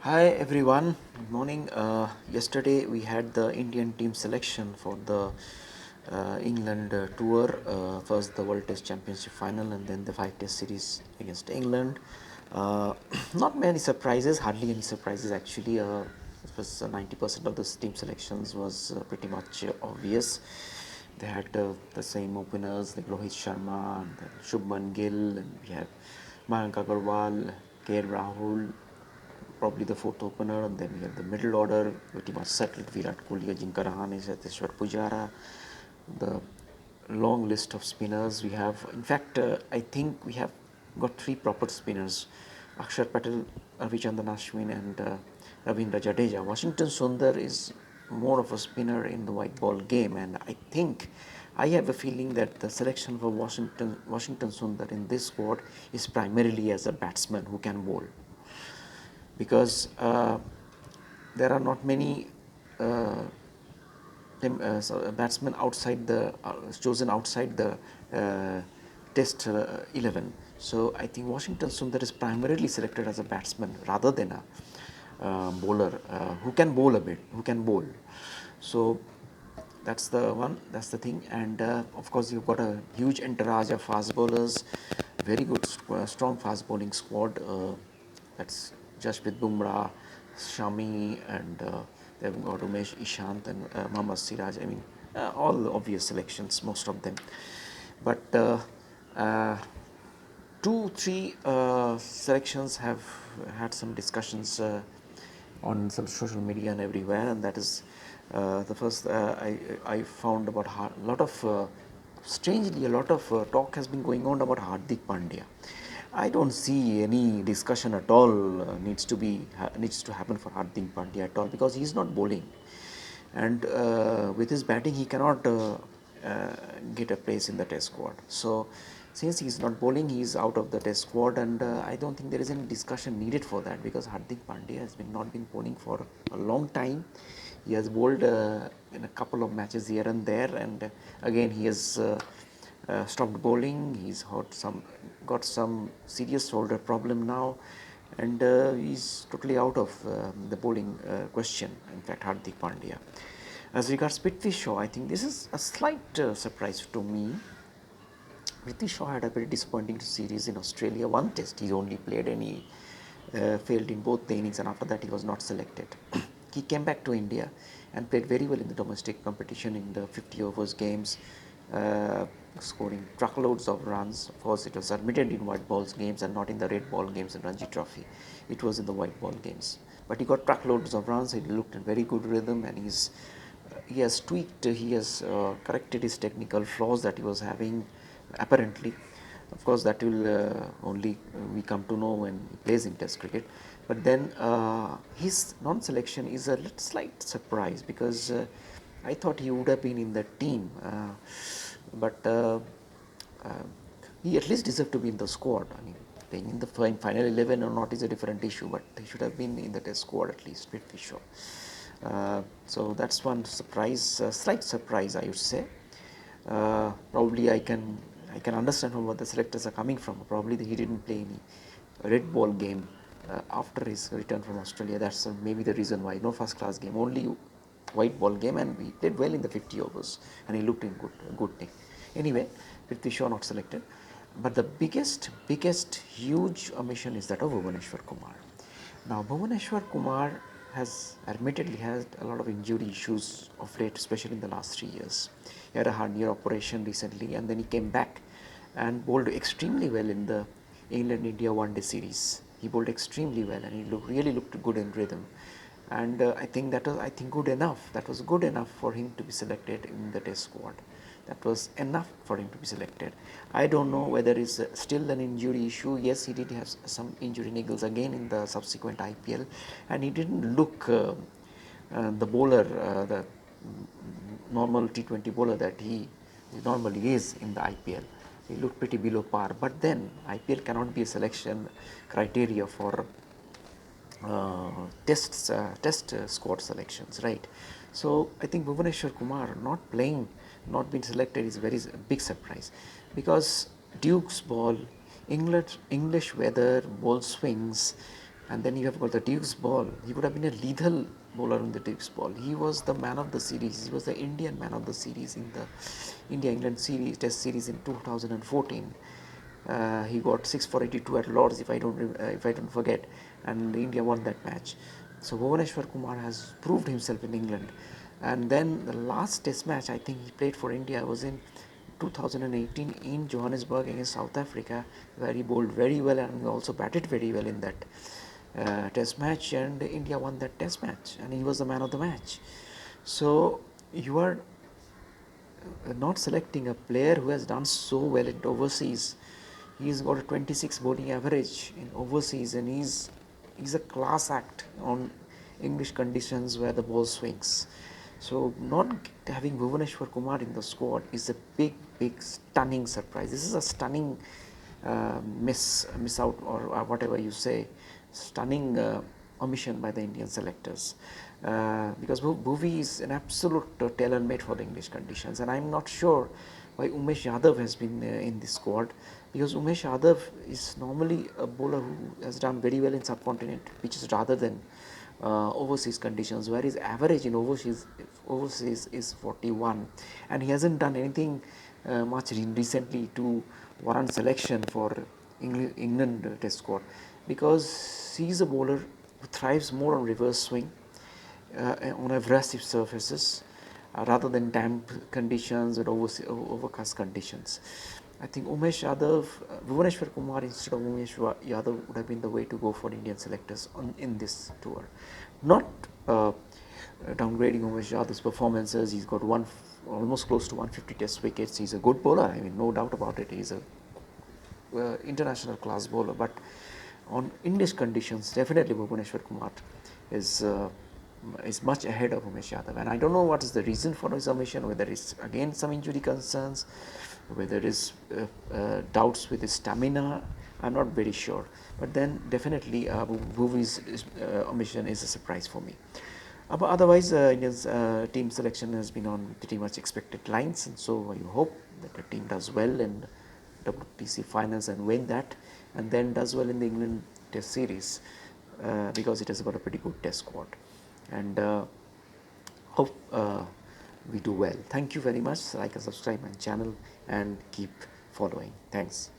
Hi everyone, good morning. Yesterday we had the Indian team selection for the England tour. First the World Test Championship final and then the 5 Test series against England. Uh, Not many surprises, hardly any surprises actually. It was 90% of the team selections was pretty much obvious. They had the same openers like Rohit Sharma and Shubman Gill, and we have Mayank Agarwal, KL Rahul, probably the fourth opener, and then we have the middle order pretty much settled: Virat Kohli, Ajinkya Rahane, Cheteshwar Pujara. The long list of spinners we have. In fact, I think we have got three proper spinners: Akshar Patel, Ravichandran Ashwin, and Ravindra Jadeja. Washington Sundar is more of a spinner in the white ball game, and I have a feeling that the selection for Washington Sundar in this squad is primarily as a batsman who can bowl, because there are not many uh, batsmen outside the chosen outside the uh, Test 11. So I think Washington Sundar is primarily selected as a batsman rather than a bowler who can bowl a bit, who can bowl. So that's the one, that's the thing. And of course you've got a huge entourage of fast bowlers, very good strong fast bowling squad. That's Jasprit Bumrah, Shami, and they've got Umesh Ishant and Mohammad Siraj. I mean, all obvious selections, most of them. But uh, two, three selections have had some discussions on some social media and everywhere, and that is the first. I found about a lot of strangely a lot of talk has been going on about Hardik Pandya. I don't see any discussion at all needs to happen for Hardik Pandya at all, because he is not bowling, and with his batting he cannot get a place in the Test squad. So since he is not bowling, he is out of the Test squad, and I don't think there is any discussion needed for that, because Hardik Pandya has been not been bowling for a long time. He has bowled in a couple of matches here and there, and again he has stopped bowling. He's got some serious shoulder problem now, and he's totally out of the bowling question. In fact, Hardik Pandya. As regards Prithvi Shaw, I think this is a slight surprise to me. Prithvi Shaw had a very disappointing series in Australia. One test he only played, and he failed in both the innings, and after that he was not selected. He came back to India and played very well in the domestic competition in the 50 overs games, uh, scoring truckloads of runs. Of course, it was admitted in white balls games and not in the red ball games in Ranji Trophy. It was in the white ball games. But he got truckloads of runs. He looked in very good rhythm, and he has tweaked, he has corrected his technical flaws that he was having apparently. Of course, that will only we come to know when he plays in Test cricket. But then his non-selection is a slight surprise, because I thought he would have been in the team, but uh, he at least deserved to be in the squad. I mean, playing in the final 11 or not is a different issue, but he should have been in the Test squad at least, Prithvi Shaw. So that's one surprise, slight surprise, I would say. Probably I can understand from what the selectors are coming from. Probably he didn't play any red ball game after his return from Australia. That's maybe the reason why. No first class game, only white ball game, and he played well in the 50 overs, and he looked in good nick. Anyway, Prithvi Shaw not selected. But the biggest huge omission is that of Bhuvneshwar Kumar. Now Bhuvneshwar Kumar has admittedly had a lot of injury issues of late, especially in the last 3 years. He had a hernia operation recently, and then he came back and bowled extremely well in the England-India one-day series. He bowled extremely well, and he really looked good in rhythm. And I think that was good enough. That was good enough for him to be selected in the Test squad. That was enough for him to be selected. I don't know whether it's still an injury issue. Yes, he did have some injury niggles again in the subsequent IPL, and he didn't look the bowler, the normal T20 bowler that he normally is in the IPL. He looked pretty below par. But then IPL cannot be a selection criteria for test squad selections, right? So I think Bhuvneshwar Kumar not being selected is a very big surprise, because Duke's ball, English weather, ball swings, And then you have got the Duke's ball. He would have been a lethal bowler in the Duke's ball. He was the man of the series. He was the Indian man of the series in the India-England series, Test series in 2014. He got 6 for 82 at Lords, if I don't forget, and India won that match. So Bhuvneshwar Kumar has proved himself in England. And then the last Test match I think he played for India was in 2018 in Johannesburg against South Africa, where he bowled very well and also batted very well in that Test match, and India won that Test match, and he was the man of the match. So you are not selecting a player who has done so well in overseas. He's got a 26 bowling average in overseas, and he's a class act on English conditions where the ball swings. So not having Bhuvneshwar Kumar in the squad is a big stunning surprise. This is a stunning miss out, or whatever you say, stunning omission by the Indian selectors. Because Bhuvi is an absolute tailor made for the English conditions, and I'm not sure why Umesh Yadav has been in this squad, because Umesh Yadav is normally a bowler who has done very well in subcontinent pitches rather than overseas conditions, where his average in overseas is 41, and he hasn't done anything much recently to warrant selection for England Test squad, because he is a bowler who thrives more on reverse swing, on abrasive surfaces, rather than damp conditions or overcast conditions. I think Bhuvneshwar Kumar instead of Umesh Yadav would have been the way to go for Indian selectors in this tour. Not downgrading Umesh Yadav's performances. He's got almost close to 150 Test wickets. He's a good bowler. I mean, no doubt about it. He's a international class bowler. But on English conditions, definitely Bhuvneshwar Kumar is much ahead of Umesh Yadav, and I don't know what is the reason for his omission, whether it's again some injury concerns, whether it's doubts with his stamina. I'm not very sure, but then definitely Bhuvi's omission is a surprise for me. But otherwise, India's team selection has been on pretty much expected lines, and so you hope that the team does well in WTC finals and win that, and then does well in the England Test series, because it has got a pretty good Test squad, and hope we do well. Thank you very much. Like and subscribe my channel and keep following. Thanks.